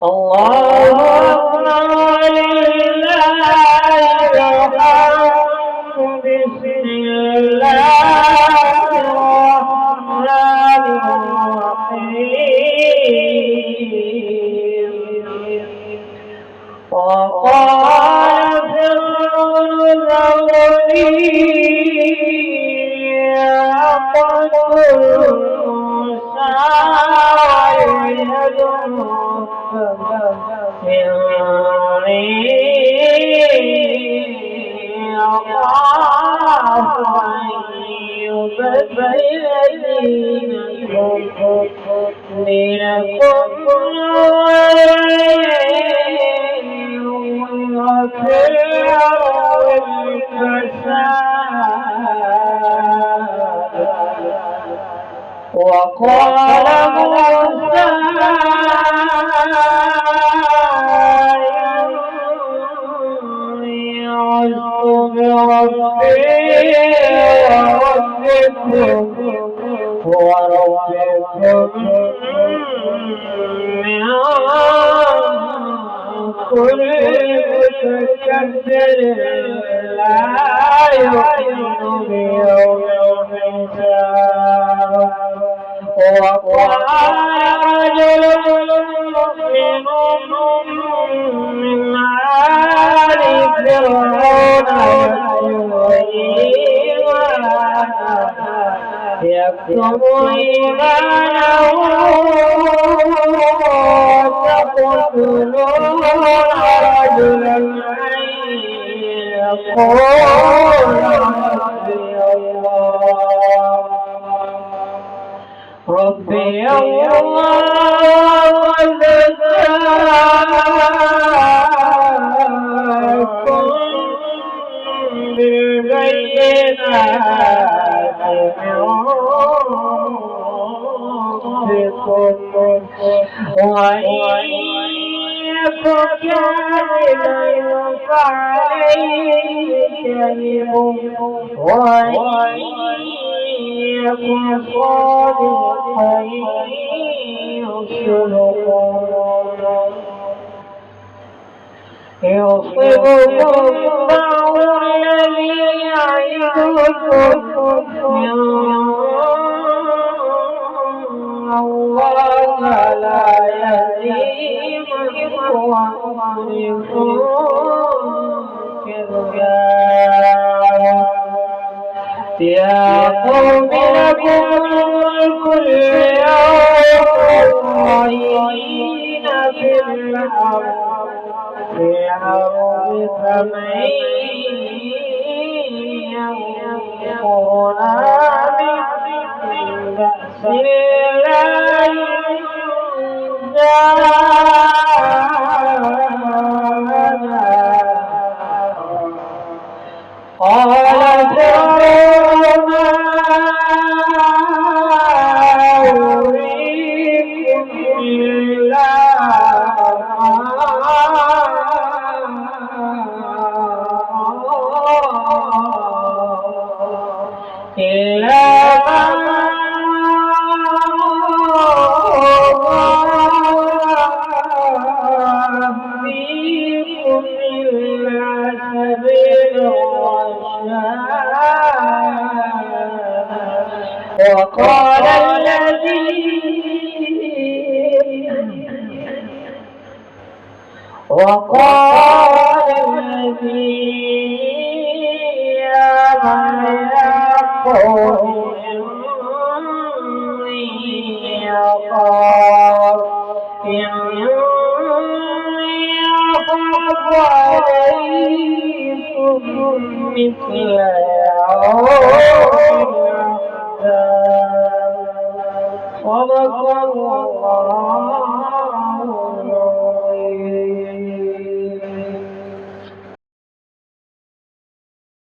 الله أكبر ولله الحمد بسم الله الرحمن الرحيم وقال فرعون ذروني أقتل موسى إني أخاف أن يبدل دينكم وفي الأرض الفساد وقال موسى إني عذت بربي وربكم من كل متكبر لا يؤمن بيوم الحساب وقال رجل مؤمن من آل فرعون يكتم إيمانه تقتلون رجلا أن يقول ربي الله وجزاكم بالبينات من ربكم وإن يكن كاذبا فعليه كذبه وإن يكن صادقا يصبكم بعض الذي يعدكم من الله لا يهدي من هو مسرف كذاب يا قوم لكم الملك اليوم ظاهرين في الأرض فمن ينصرنا من بأس الله قال فرعون ما أريكم إلا وقال الذي آمن يا قوم إني أخاف عليكم مثل يوم صدق الله